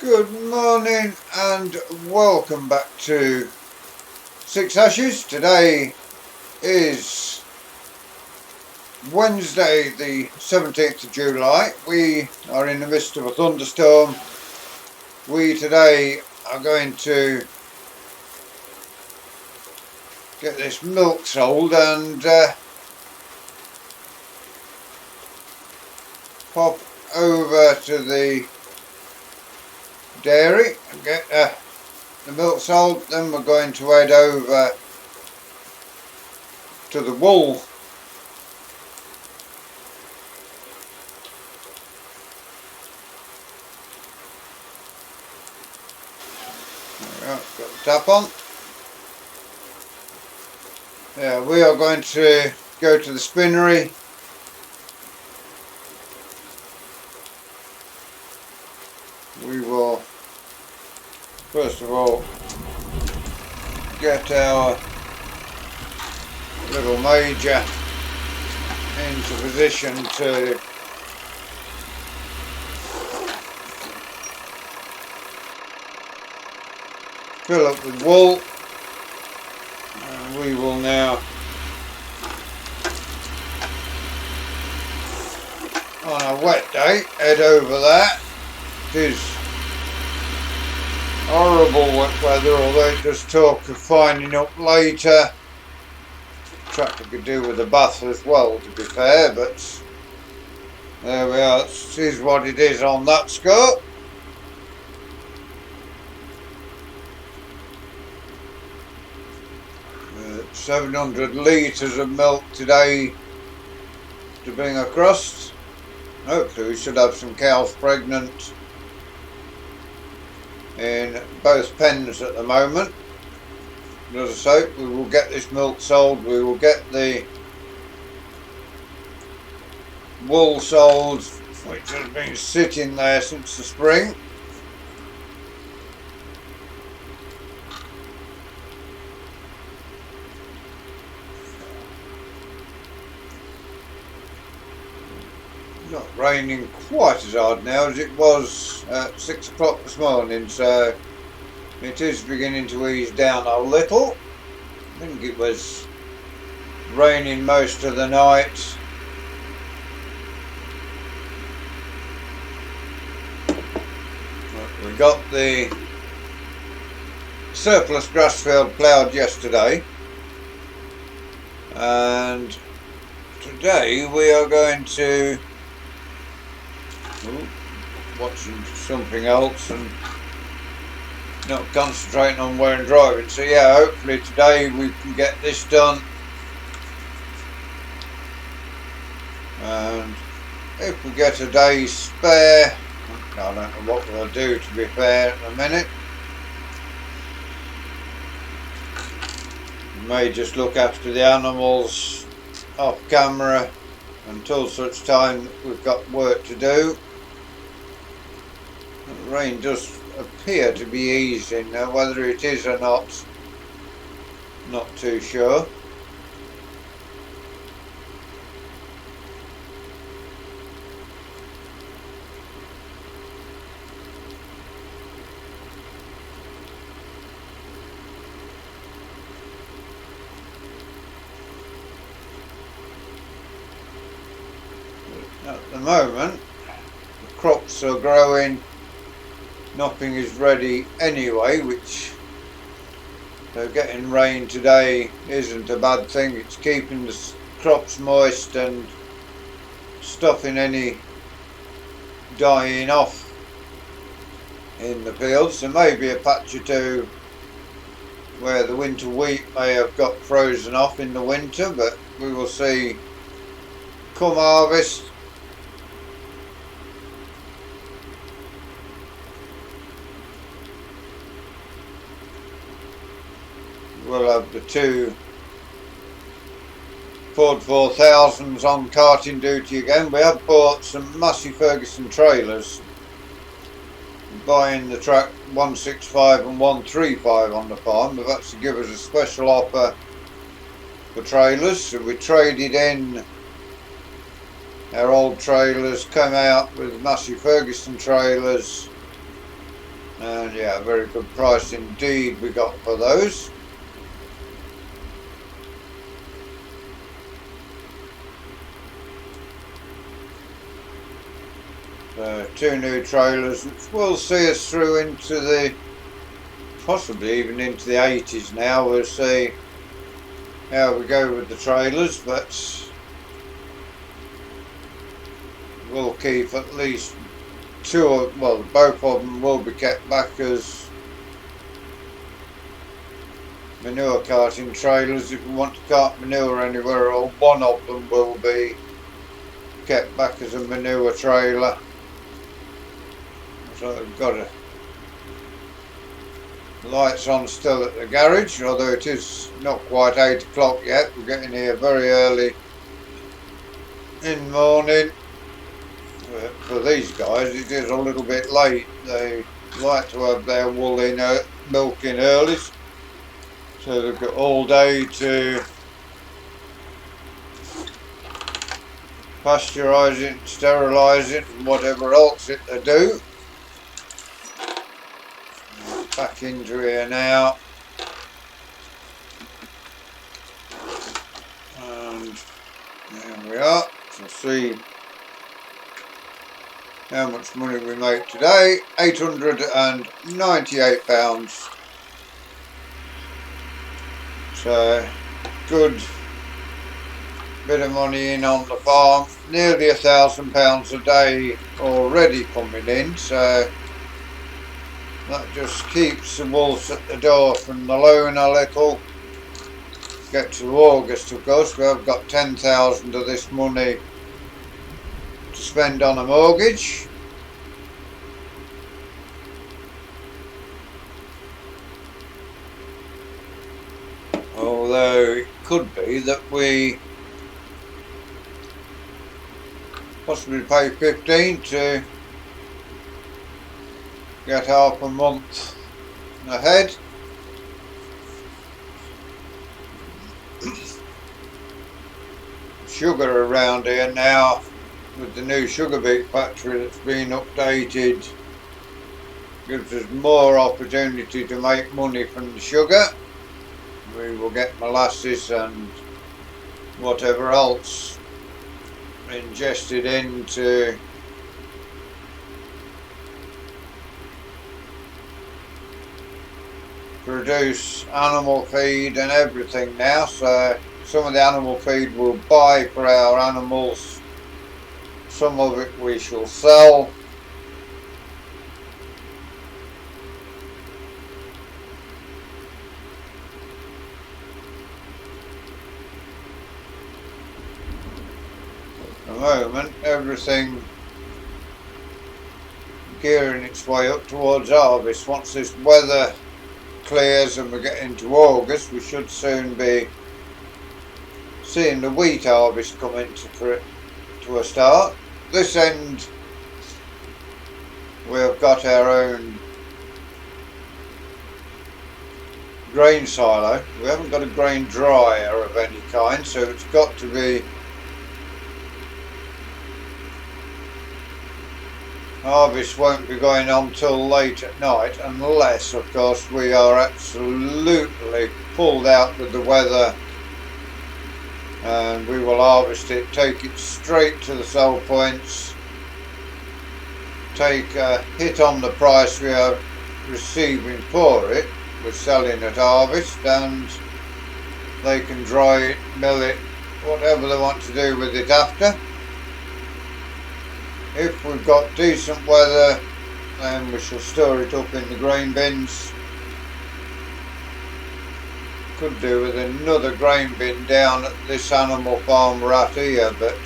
Good morning and welcome back to Six Hashes. Today is Wednesday the 17th of July. We are in the midst of a thunderstorm. We today are going to get this milk sold and pop over to the dairy and get the milk sold. Then we're going to head over to the wool. Got the tap on. Yeah, we are going to go to the spinnery. We will first of all get our little major into position to fill up with wool, and we will now on a wet day head over that. It is horrible wet weather, although it does talk of finding up later. Tractor could do with a bath as well, to be fair, but there we are. This is what it is on that score. 700 litres of milk today to bring across. Hopefully we should have some cows pregnant in both pens at the moment. As I say, we will get this milk sold, we will get the wool sold, which has been sitting there since the spring. Not raining quite as hard now as it was at 6 o'clock this morning, so it is beginning to ease down a little. I think it was raining most of the night. We got the surplus grass field ploughed yesterday, and today we are going to watching something else and not concentrating on where I'm driving. So yeah, hopefully today we can get this done, and if we get a day's spare, I don't know what we'll do, to be fair, at the minute. We may just look after the animals off camera until such time we've got work to do. The rain does appear to be easing now, whether it is or not too sure. At the moment the crops are growing. Nothing is ready anyway, which, so getting rain today isn't a bad thing. It's keeping the crops moist and stopping any dying off in the fields. There may be a patch or two where the winter wheat may have got frozen off in the winter, but we will see come harvest. We'll have the two Ford 4000s on carting duty again. We have bought some Massey Ferguson trailers, buying the track 165 and 135 on the farm. They've actually given us a special offer for trailers, so we traded in our old trailers, come out with Massey Ferguson trailers, And yeah, very good price indeed we got for those. Two new trailers which will see us through into the, possibly even into the 80s now. We'll see how we go with the trailers, but we'll keep at least two, well, both of them will be kept back as manure carting trailers if we want to cart manure anywhere, or one of them will be kept back as a manure trailer. So I've got lights on still at the garage, although it is not quite 8 o'clock yet. We're getting here very early in the morning. For these guys it is a little bit late. They like to have their wool in, milk in early, so they've got all day to pasteurise it, sterilise it and whatever else it they do. Back into here now, and there we are. So see how much money we make today. £898. So good bit of money in on the farm. Nearly £1,000 a day already coming in, so that just keeps the wolves at the door from the loan a little. Get to August, of course, we've got 10,000 of this money to spend on a mortgage. Although it could be that we possibly pay 15 to get half a month ahead. Sugar around here now, with the new sugar beet factory that's been updated, gives us more opportunity to make money from the sugar. We will get molasses and whatever else ingested into produce animal feed and everything now. So some of the animal feed we'll buy for our animals, some of it we shall sell. At the moment everything gearing its way up towards harvest. Once this weather clears and we get into August, we should soon be seeing the wheat harvest come into to a start. This end we've got our own grain silo. We haven't got a grain dryer of any kind, so it's got to be harvest won't be going on till late at night, unless of course we are absolutely pulled out with the weather, and we will harvest it, take it straight to the sell points, take a hit on the price we are receiving for it. We're selling at harvest, and they can dry it, mill it, whatever they want to do with it after. If we've got decent weather, then we shall store it up in the grain bins. Could do with another grain bin down at this animal farm we're at here, but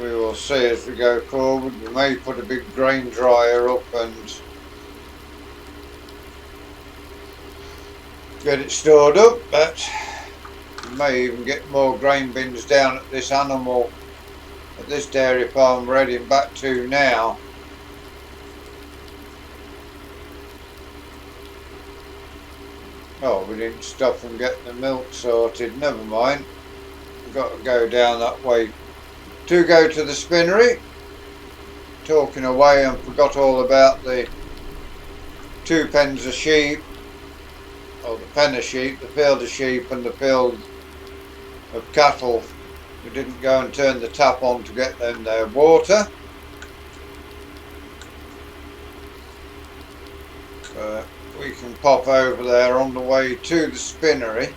we will see as we go forward. We may put a big grain dryer up and get it stored up, but we may even get more grain bins down at this dairy farm we're heading back to now. Oh, we didn't stop and get the milk sorted, never mind. We've got to go down that way to go to the spinnery. Talking away and forgot all about the 2 pens of sheep, or the pen of sheep, the field of sheep and the field of cattle. We didn't go and turn the tap on to get them their water. We can pop over there on the way to the spinnery.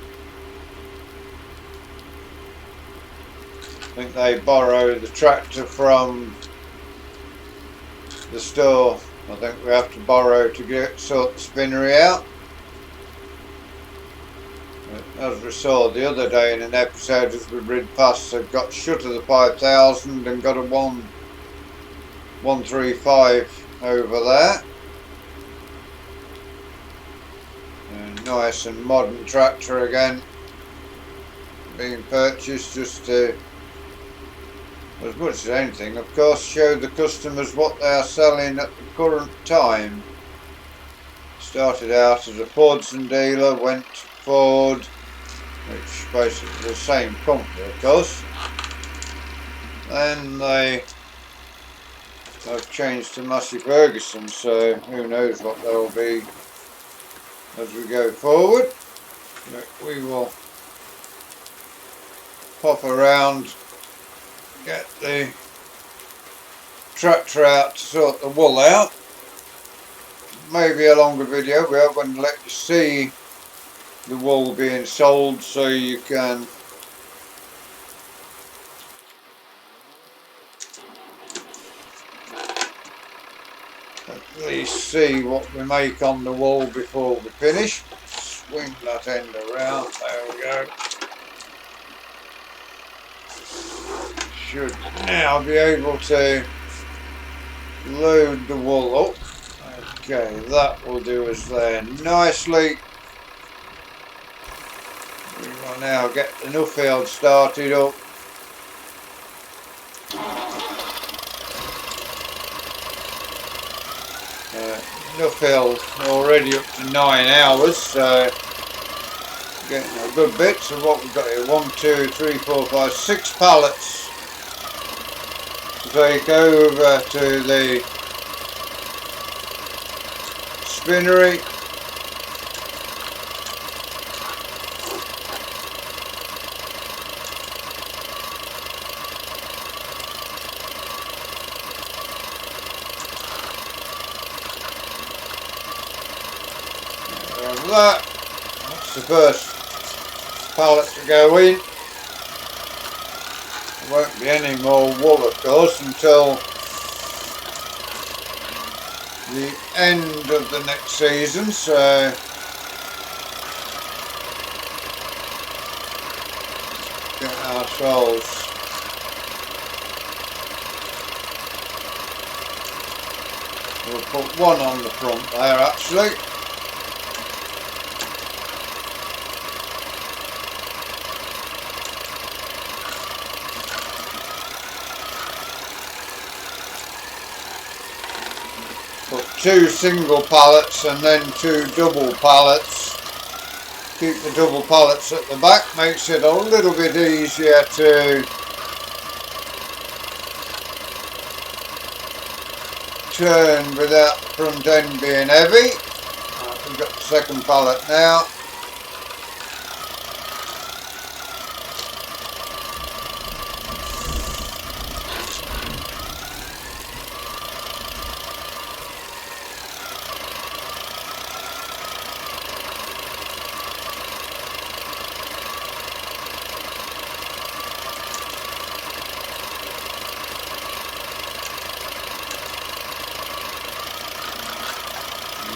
I think they borrow the tractor from the store. I think we have to borrow to sort the spinnery out. As we saw the other day in an episode as we rid past, they've got shut of the 5000 and got a 135 over there. A nice and modern tractor again, being purchased just to, as much as anything, of course, show the customers what they are selling at the current time. Started out as a Fordson dealer, went to Ford, which basically the same company of course. Then they have changed to Massey Ferguson, so who knows what they'll be as we go forward. But we will pop around, get the tractor out to sort the wool out. Maybe a longer video. We are going to let you see the wool being sold so you can at least see what we make on the wool before we finish. Swing that end around, there we go. Should now be able to load the wool up. Okay, that will do us there nicely. We will now get the Nuffield started up. Nuffield already up to 9 hours, so getting a good bit. So what we've got here, 1, 2, 3, 4, 5, 6 pallets to take over to the spinnery. That's the first pallet to go in. There won't be any more wool of course until the end of the next season, so get ourselves we'll put one on the front there actually. Put 2 single pallets and then 2 double pallets. Keep the double pallets at the back, makes it a little bit easier to turn without the front end being heavy. We've got the second pallet now.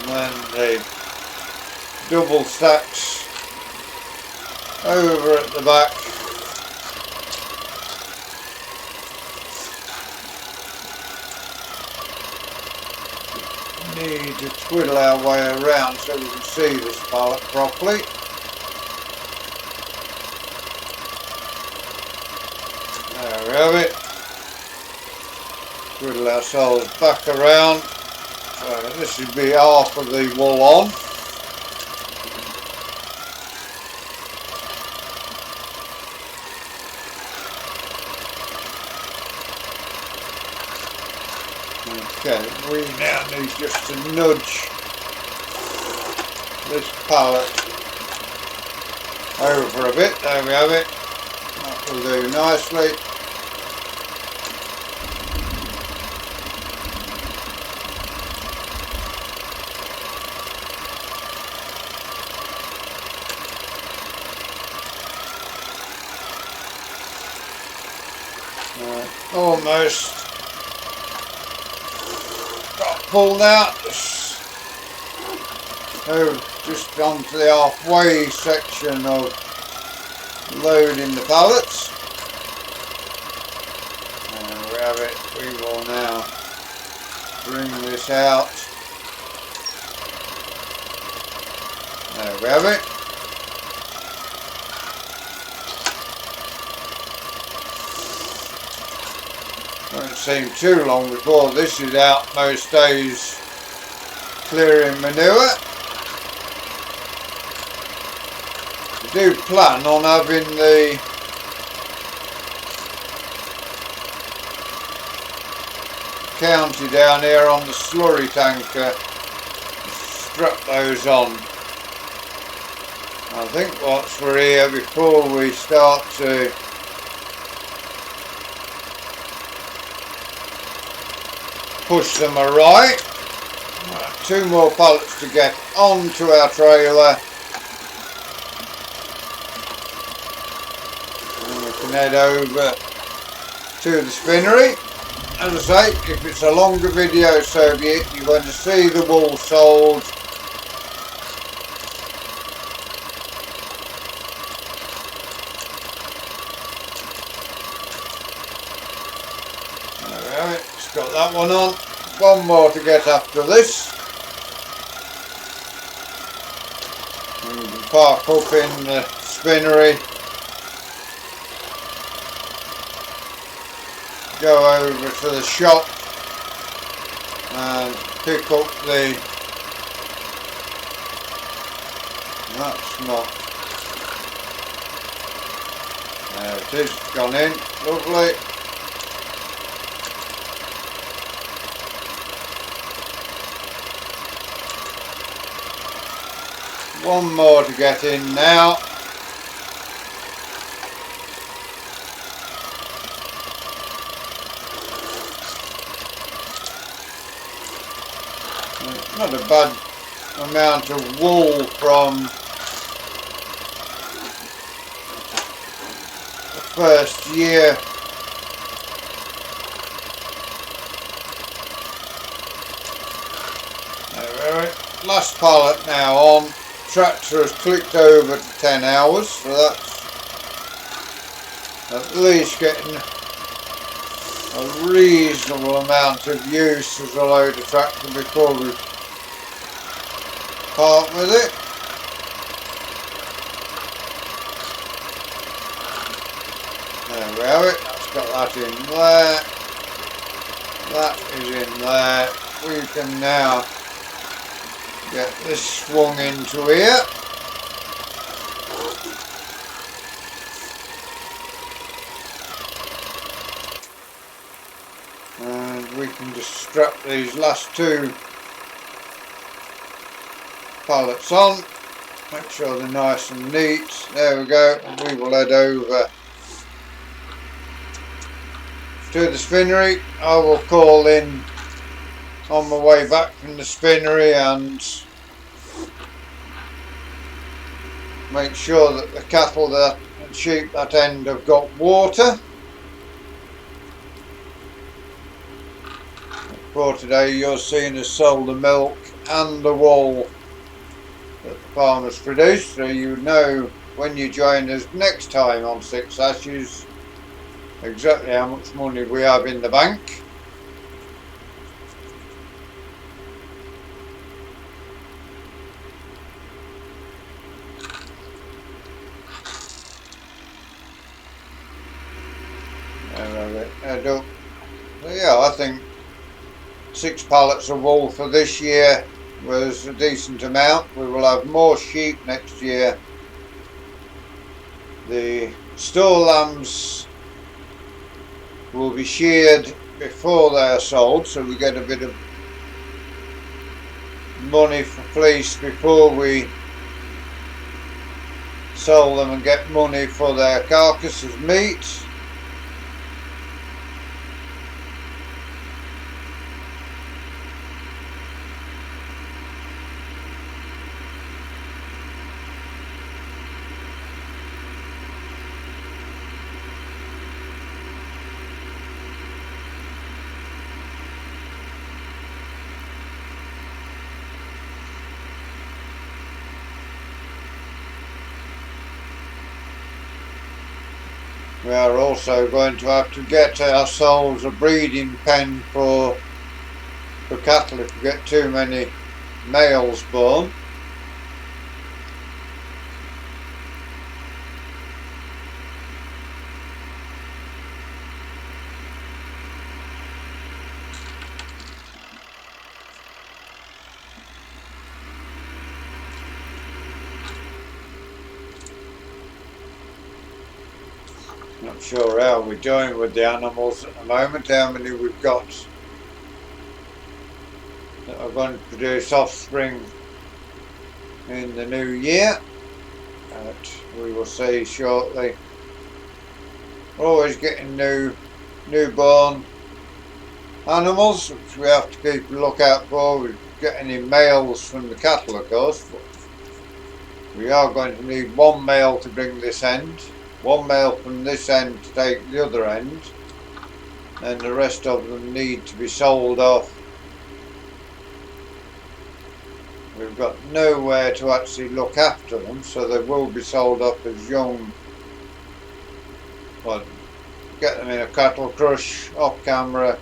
And then the double stacks over at the back. Need to twiddle our way around so we can see this pallet properly. There we have it. Twiddle ourselves back around. So this should be half of the wool on. Okay, we now need just to nudge this pallet over a bit. There we have it. That will do nicely. Almost got pulled out. Oh, just onto the halfway section of loading the pallets. There we have it. We will now bring this out. There we have it. Won't seem too long before this is out most days clearing manure. We do plan on having the county down here on the slurry tanker, strap those on. I think once we're here, before we start to push them right. Two more pallets to get onto our trailer, and we can head over to the spinnery. As I say, if it's a longer video, so be it. You're going to see the wool sold. There we have it. Just got that one on. One more to get after this. And we can park up in the spinnery. Go over to the shop and pick up the, that's not, there it is, it's gone in, lovely. One more to get in now. Not a bad amount of wool from the first year. There we are. Last pallet now on. Tractor has clicked over to 10 hours, so that's at least getting a reasonable amount of use as a loader tractor before we part with it. There we have it. That's got that in there. That is in there. We can now get this swung into here. And we can just strap these last two pallets on, make sure they're nice and neat. There we go, and we will head over to the spinnery. I will call in on my way back from the spinnery and make sure that the cattle and sheep that end have got water. For today you're seeing us sell the milk and the wool that the farmers produce, so you know when you join us next time on Six Ashes exactly how much money we have in the bank. Head up. So yeah, I think 6 pallets of wool for this year was a decent amount. We will have more sheep next year. The store lambs will be sheared before they're sold, so we get a bit of money for fleece before we sell them and get money for their carcass as meat. We are also going to have to get ourselves a breeding pen for cattle if we get too many males born. Not sure how we're doing with the animals at the moment, how many we've got that are going to produce offspring in the new year. But we will see shortly. We're always getting newborn animals, which we have to keep a lookout for. We get any males from the cattle, of course, but we are going to need one male to bring this end. One male from this end to take the other end, and the rest of them need to be sold off. We've got nowhere to actually look after them, so they will be sold off as young. Well, get them in a cattle crush off camera,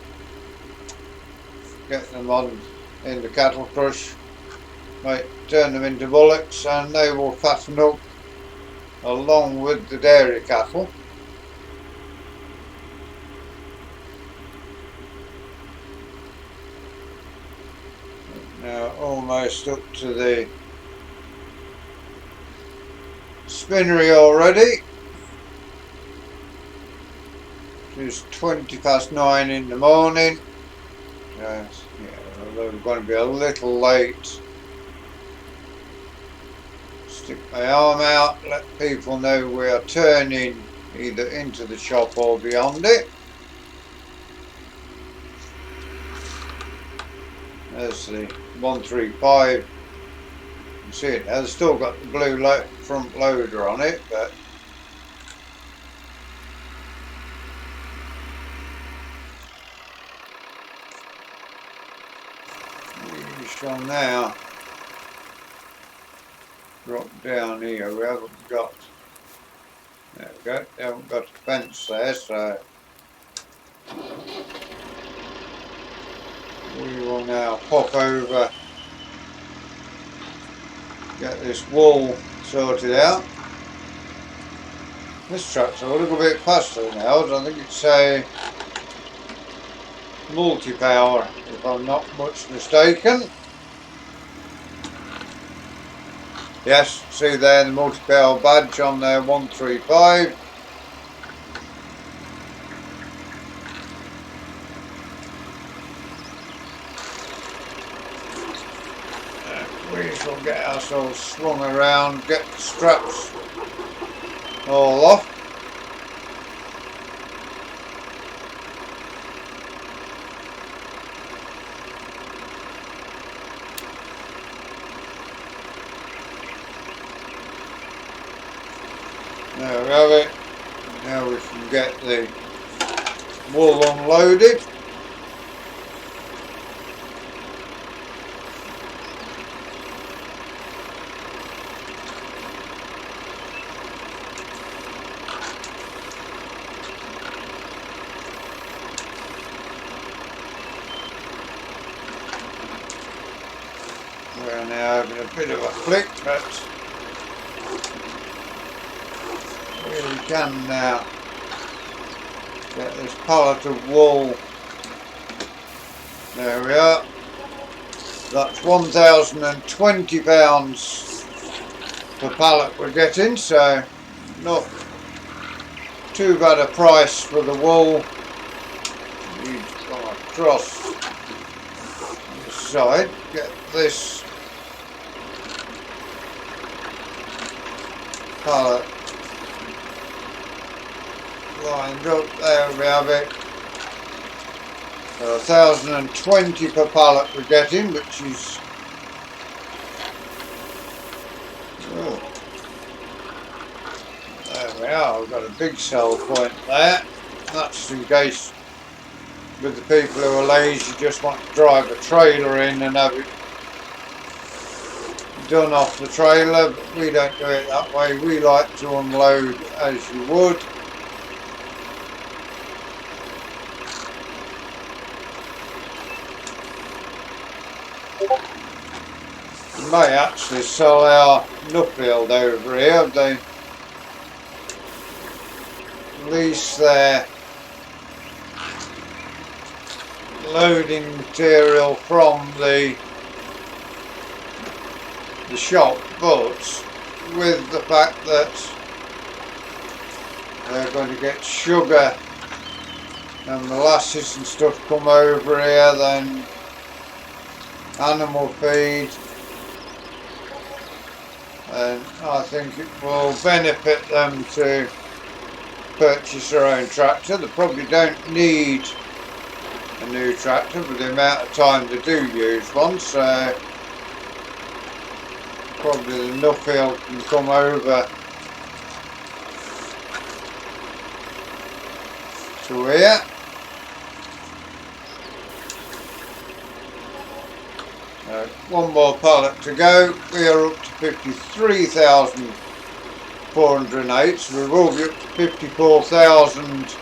get them on in the cattle crush, might turn them into bullocks, and they will fatten up along with the dairy cattle. Now almost up to the spinnery already. It's 9:20 in the morning. Yes, yeah, we're going to be a little late. Stick my arm out, let people know we are turning either into the shop or beyond it. There's the 135. You can see it now. It's still got the blue front loader on it, but we shall now drop down here. We haven't got, there we go, we haven't got a fence there, so we will now pop over, get this wool sorted out. This truck's a little bit faster now. I think it's a multi-power, if I'm not much mistaken. Yes, see there the multi-power badge on there, 135. We shall get ourselves swung around, get the straps all off. There we have it. Now we can get the wool unloaded. We're now having a bit of a flick, but we can now get this pallet of wool. There we are. That's 1,020 pounds per pallet we're getting, so not too bad a price for the wool. across the side, get this pallet lined up. There we have it. So 1,020 per pallet we're getting, which is there we are. We've got a big sell point there. That's in case with the people who are lazy just want to drive a trailer in and have it done off the trailer, but we don't do it that way. We like to unload as you would. We may actually sell our Nuffield over here. They lease their loading material from the shop, but with the fact that they're going to get sugar and molasses and stuff come over here, then animal feed, and I think it will benefit them to purchase their own tractor. They probably don't need a new tractor for the amount of time they do use one, so probably the Nuffield can come over to here. One more pallet to go. We are up to 53,408, so we will be up to 54,000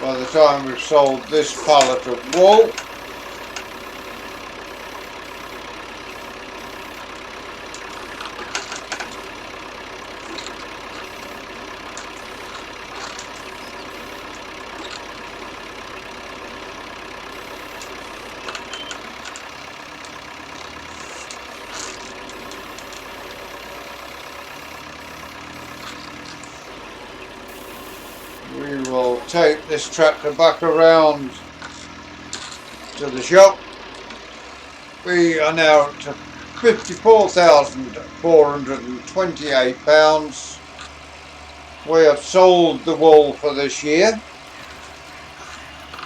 by the time we've sold this pallet of wool. We will take this tractor back around to the shop. We are now up to £54,428. We have sold the wool for this year.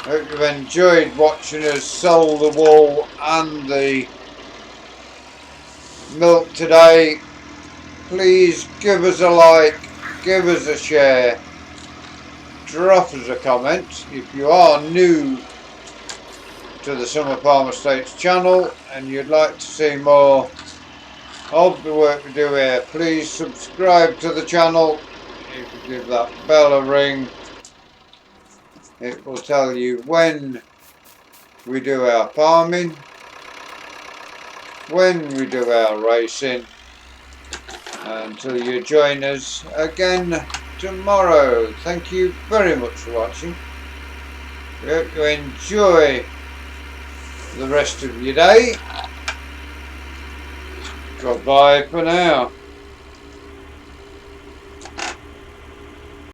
Hope you've enjoyed watching us sell the wool and the milk today. Please give us a like, give us a share, drop us a comment. If you are new to the Summer Farm Estates channel and you'd like to see more of the work we do here, please subscribe to the channel. If you give that bell a ring, it will tell you when we do our farming, when we do our racing, until you join us again tomorrow. Thank you very much for watching. We hope you enjoy the rest of your day. Goodbye for now.